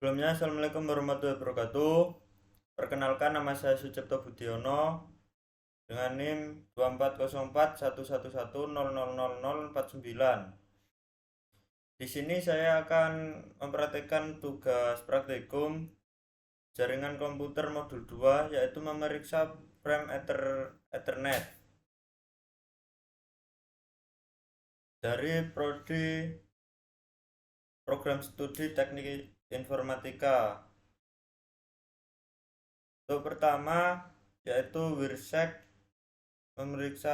Sebelumnya, Assalamualaikum warahmatullahi wabarakatuh. Perkenalkan, nama saya Sucipto Budiono dengan NIM 240411100049. Di sini saya akan mempraktikkan tugas praktikum jaringan komputer modul 2, yaitu memeriksa frame Ethernet dari prodi Program Studi Teknik Informatika. Untuk pertama yaitu WIRSEC, memeriksa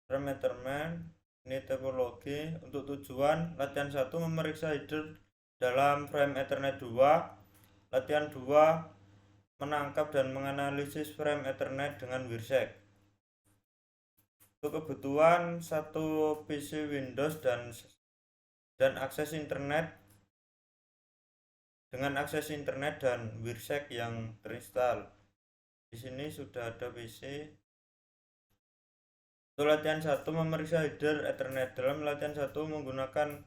frame Ethernet. Ini topologi. Untuk tujuan latihan 1 memeriksa header dalam frame Ethernet 2. Latihan 2 menangkap dan menganalisis frame Ethernet dengan WIRSEC. Untuk kebutuhan satu PC Windows dan akses internet dan WIRSEC yang terinstall. Di sini sudah ada PC. Untuk latihan 1 memeriksa header Ethernet. Dalam latihan 1 menggunakan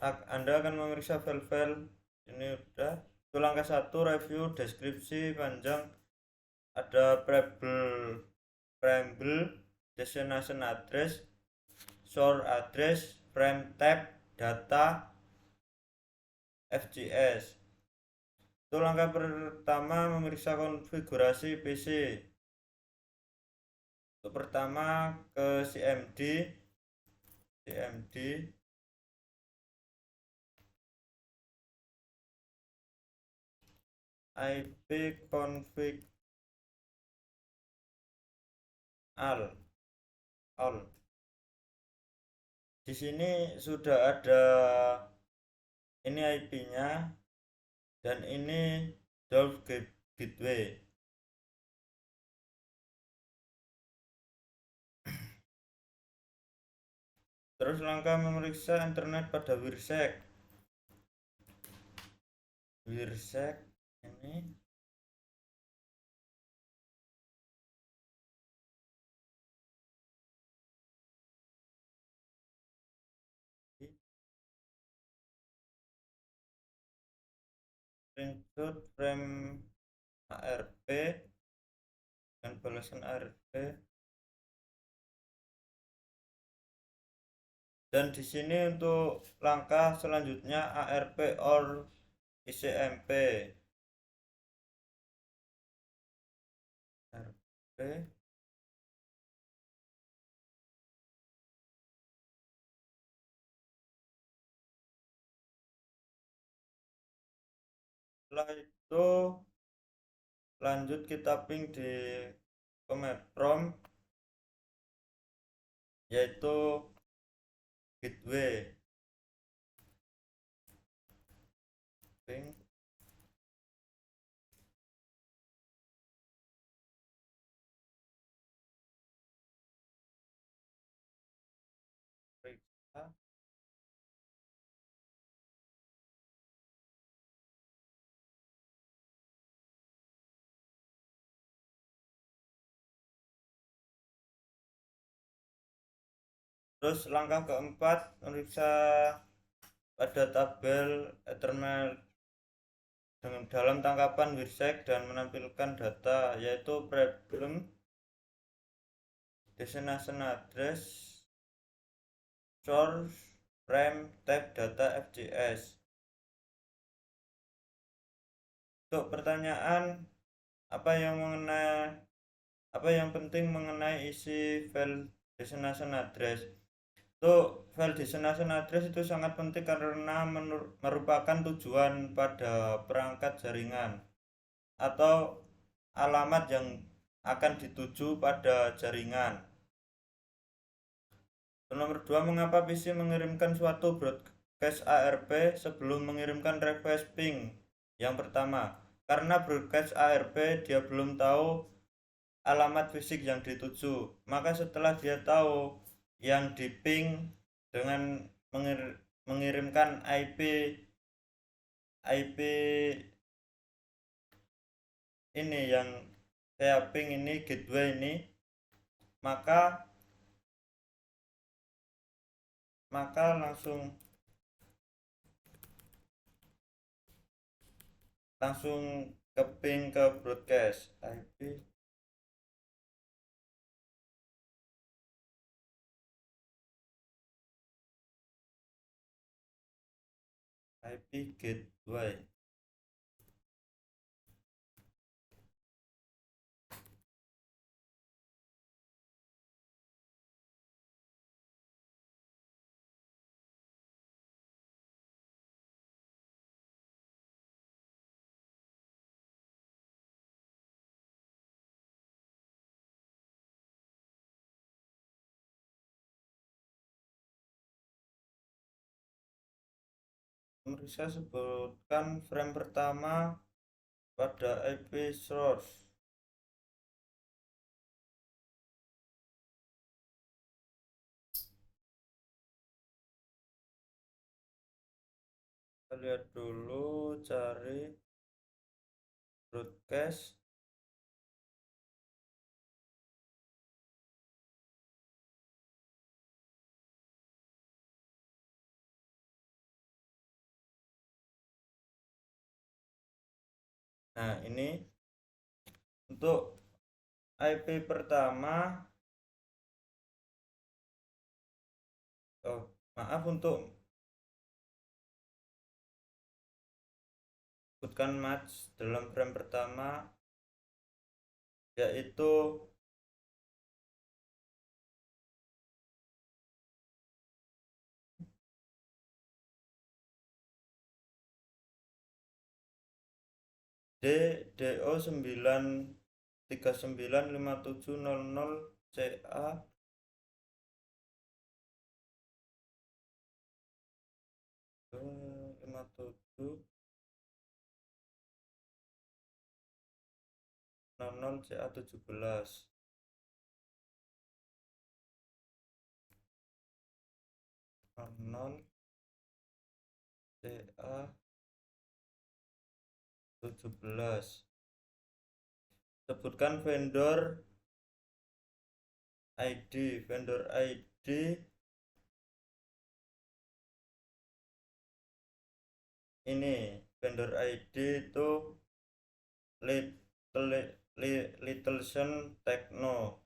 Anda akan memeriksa file-file ini udah. Untuk langkah 1 review deskripsi panjang, ada preamble, destination address, source address, frame type, data, FGS. Untuk langkah pertama memeriksa konfigurasi PC. Untuk pertama ke CMD IP config all. Di sini sudah ada ini IP-nya dan ini Dolph Gateway. Terus langkah memeriksa internet pada WIRSEC. Ini screenshot frame ARP dan balasan ARP. Dan di sini untuk langkah selanjutnya ARP or ICMP. ARP setelah itu lanjut kita ping di command prompt yaitu gateway ping periksa. Terus langkah keempat periksa pada tabel Ethernet dalam tangkapan WIRSEC dan menampilkan data yaitu problem, destination address, source, frame, type, data, FGS. Untuk pertanyaan apa yang penting mengenai isi file destination address? Untuk file destination address itu sangat penting karena merupakan tujuan pada perangkat jaringan atau alamat yang akan dituju pada jaringan. Nomor 2, mengapa PC mengirimkan suatu broadcast ARP sebelum mengirimkan request ping? Yang pertama, karena broadcast ARP dia belum tahu alamat fisik yang dituju, maka setelah dia tahu yang di ping dengan mengirimkan IP ini yang saya ping ini gateway ini, maka langsung langsung ke ping ke broadcast IP gateway. Pemeriksa sebutkan frame pertama pada IP source. Kita lihat dulu, cari broadcast. Nah, ini untuk IP pertama. Oh, maaf, untuk sebutkan match dalam frame pertama yaitu DDO9395700CA 5700CA 17 00 CA 17. Sebutkan vendor ID ini. Vendor ID itu Littlesen Techno.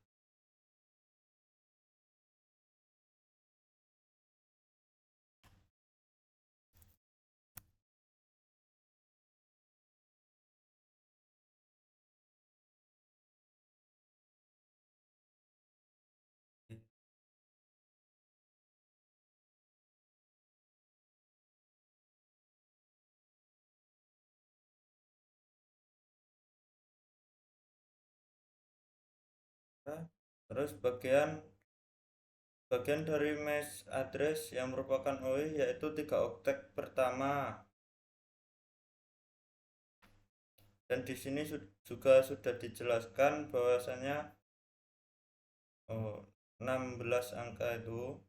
Terus bagian dari mesh address yang merupakan OI yaitu 3 oktet pertama. Dan di sini juga sudah dijelaskan bahwasanya 16 angka itu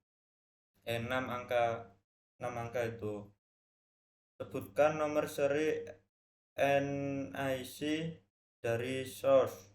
6 angka itu. Sebutkan nomor seri NIC dari source.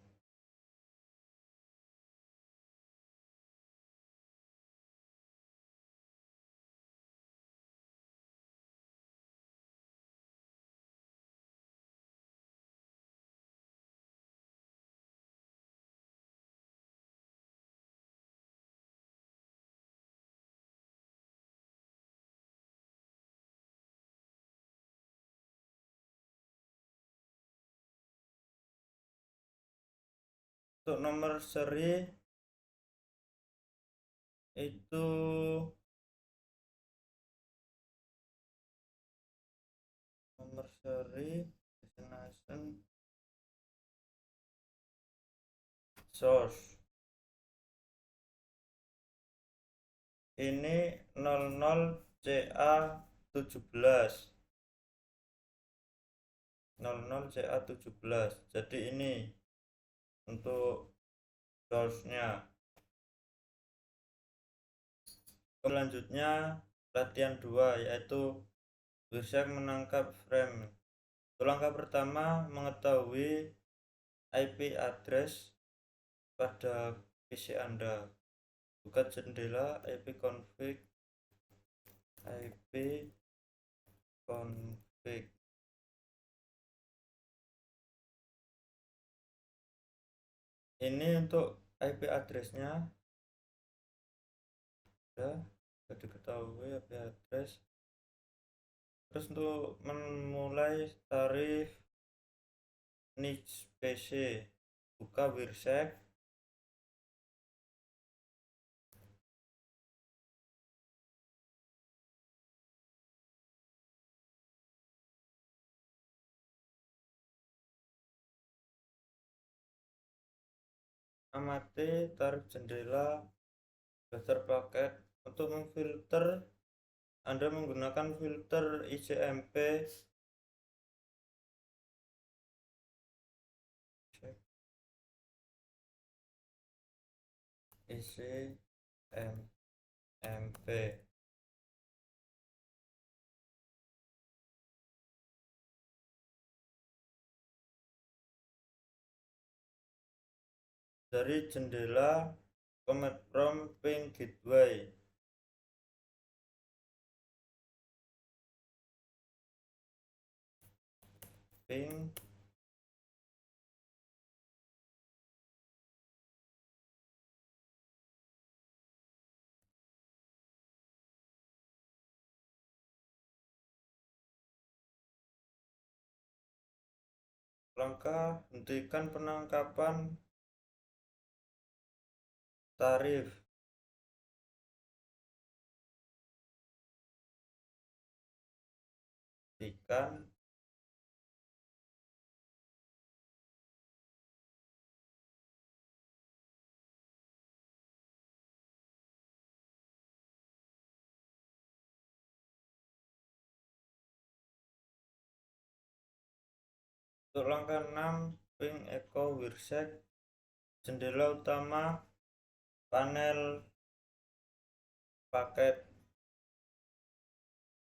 Untuk nomor seri itu nomor seri destination source ini 00CA 17 00CA 17. Jadi ini untuk source-nya. Selanjutnya latihan 2 yaitu bisa menangkap frame. Langkah pertama mengetahui IP address pada PC Anda. Buka jendela ipconfig Ini untuk IP address-nya sudah diketahui IP address. Terus untuk memulai tarif niche PC, buka Wirsec, amati tarif jendela, daftar paket. Untuk memfilter, Anda menggunakan filter ICMP, ICMP. Dari jendela Command Prompt Ping Gateway. Ping langkah hentikan penangkapan tarif. Hentikan untuk langkah 6, ping echo Wirsec, jendela utama, panel paket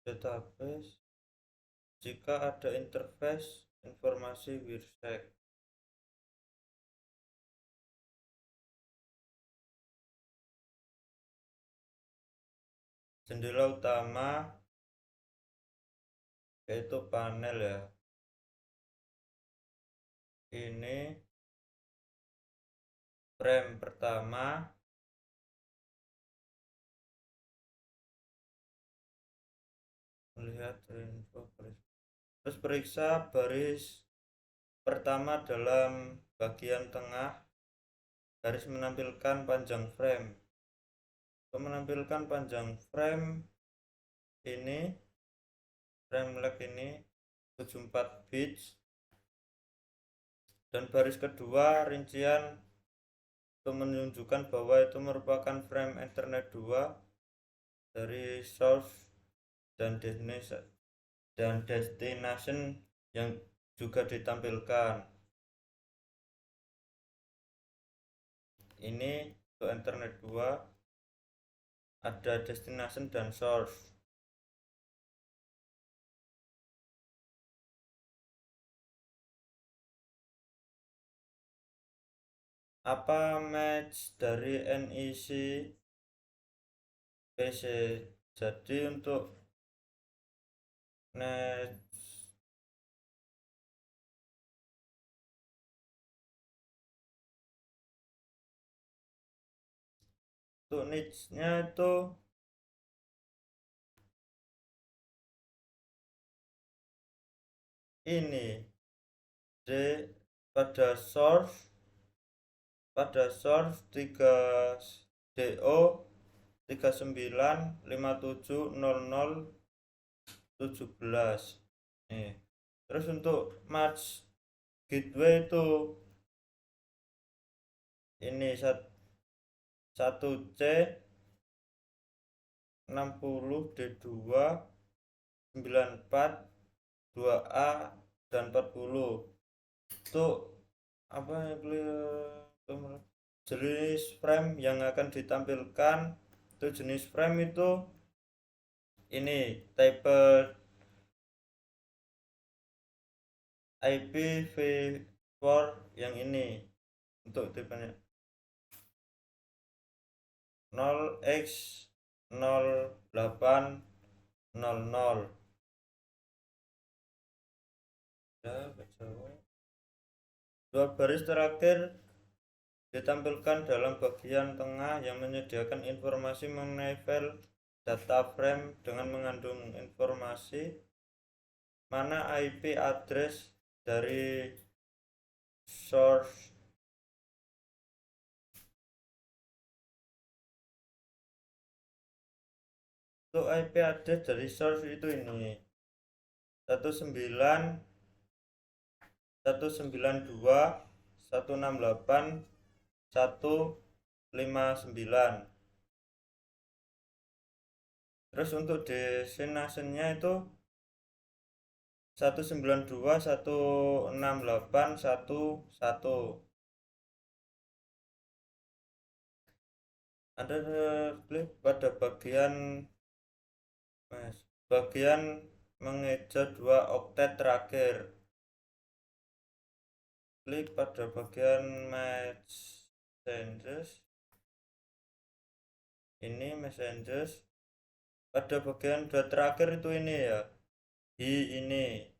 database. Jika ada interface informasi Wirsec. Jendela utama yaitu panel ya. Ini frame pertama, melihat info terus periksa baris pertama dalam bagian tengah, garis menampilkan panjang frame. Untuk menampilkan panjang frame ini, frame leg ini 74 bits, dan baris kedua rincian untuk menunjukkan bahwa itu merupakan frame Ethernet 2 dari source dan destination yang juga ditampilkan. Ini untuk Ethernet 2 ada destination dan source. Apa match dari NIC PC? Jadi untuk niche-nya itu ini D pada source 3 DO 39570017 nih. Terus untuk match gateway itu ini 1C 60D2 94 2A dan 40. Untuk apa jenis frame yang akan ditampilkan, itu jenis frame itu ini type IPv4 yang ini. Untuk tipenya 0x0800 ya, dua baris terakhir ditampilkan dalam bagian tengah yang menyediakan informasi mengenai file data frame dengan mengandung informasi mana IP address dari source. Untuk IP address dari source itu ini 19.192.168.159. Terus untuk destination-nya itu 192.168.111. Anda klik pada bagian mengeja 2 oktet terakhir. Klik pada bagian messengers. Ini messengers. Pada bagian 2 terakhir itu ini ya. Ini.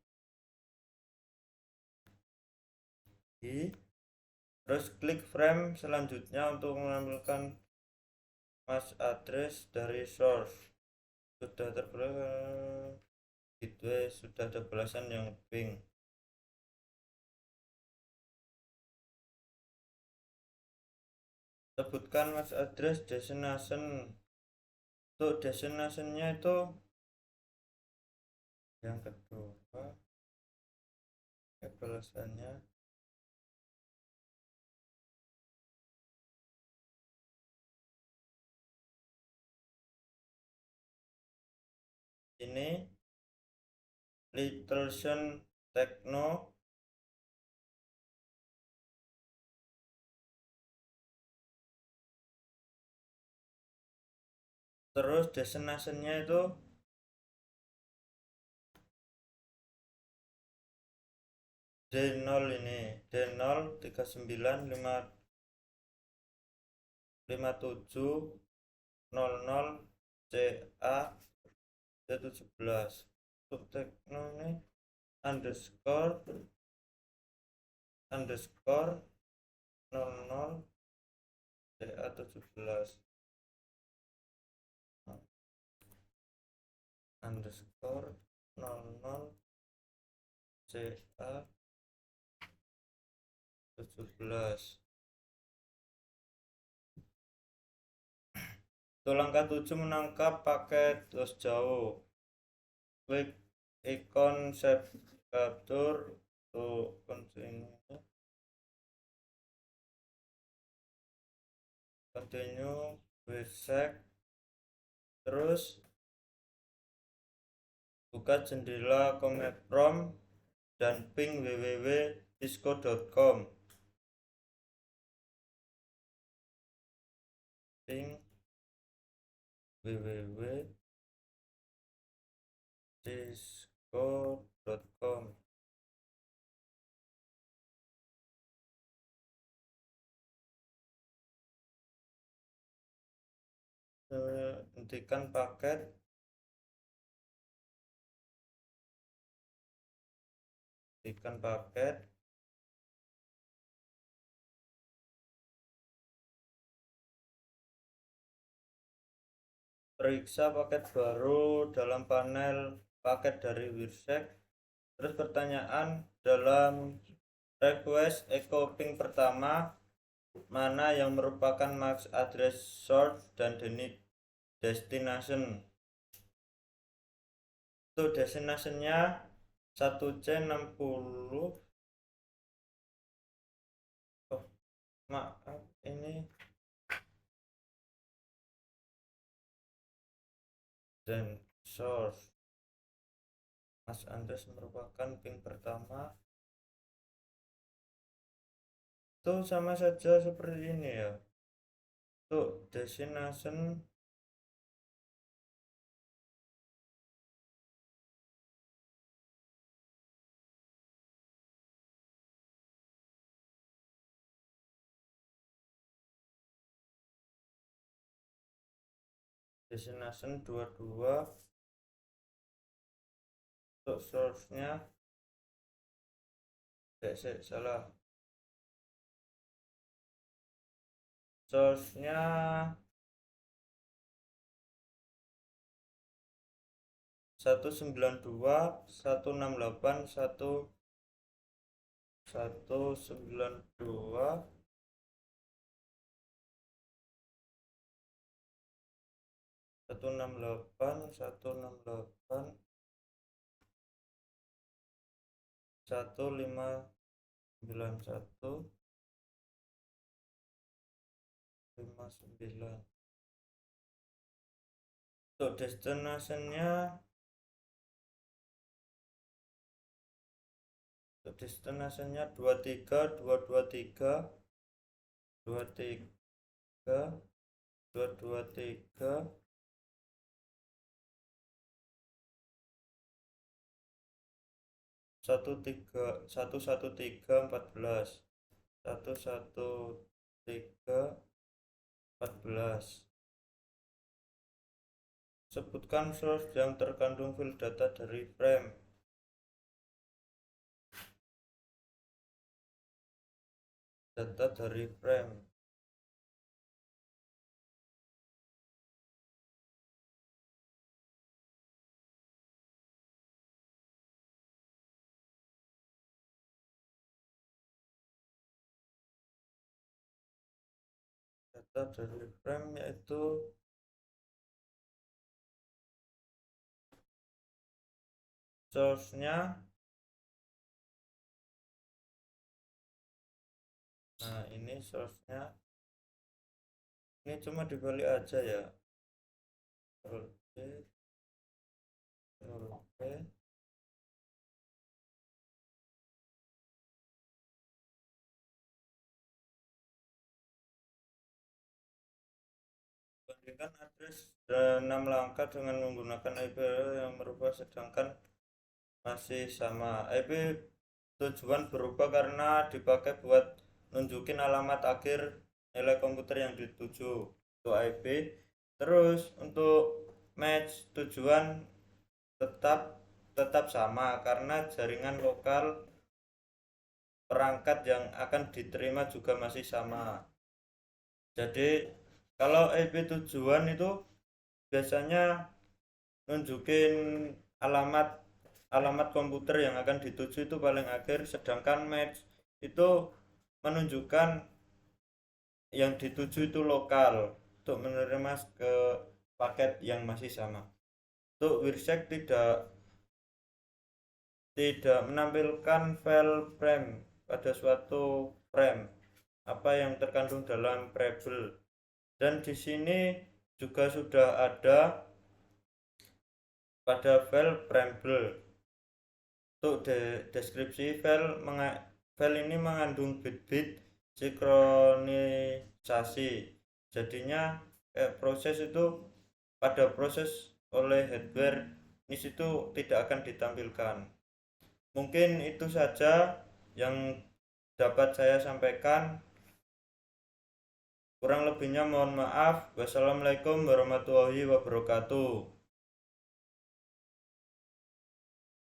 Terus klik frame selanjutnya untuk menampilkan MAC address dari source. Sudah terbelah gitu ya, sudah ada belasan yang ping. Sebutkan MAC address destination. Untuk destinationnya itu yang kedua belasannya ini Littlesen Techno. Terus destinationnya itu D0 ini D0 395700 CA C17. Untuk Techno ini underscore 00 CA17 underscore 00 CA17. Untuk langkah 7 menangkap paket los jauh. Klik ikon save capture untuk continue with check. Terus buka jendela command prompt dan ping www.disco.com. Ping www.disco.com. Hentikan paket. Hentikan paket. Periksa paket baru dalam panel paket dari Wirsec. Terus pertanyaan dalam request echo ping pertama mana yang merupakan MAC address source dan destination. Untuk destinationnya 1C60. Oh, maaf ini dan source. MAC address merupakan ping pertama. Itu sama saja seperti ini ya. Untuk destination destination 22. Untuk source-nya salah. source-nya 192 168 192 168 168 1591 59. Untuk destinasinya 23 223 23 223 113 14 14. Sebutkan source yang terkandung file data dari frame. Data dari frame. Data dari frame yaitu source-nya. Nah, ini source-nya. Ini cuma dibalik aja ya. Ctrl C, Ctrl V. Bandingkan address 6 langkah dengan menggunakan IP yang merubah sedangkan masih sama. IP tujuan berubah karena dipakai buat nunjukin alamat akhir nilai komputer yang dituju untuk IP. Terus untuk match tujuan tetap sama karena jaringan lokal perangkat yang akan diterima juga masih sama. Jadi kalau IP tujuan itu biasanya nunjukin alamat komputer yang akan dituju itu paling akhir, sedangkan match itu menunjukkan yang dituju itu lokal untuk menerima ke paket yang masih sama. Untuk WIRSEC tidak menampilkan file frame pada suatu frame apa yang terkandung dalam variable, dan di sini juga sudah ada pada file variable. Untuk deskripsi file ini mengandung bit-bit sinkronisasi, jadinya proses itu pada proses oleh hardware di situ tidak akan ditampilkan. Mungkin itu saja yang dapat saya sampaikan. Kurang lebihnya mohon maaf. Wassalamualaikum warahmatullahi wabarakatuh.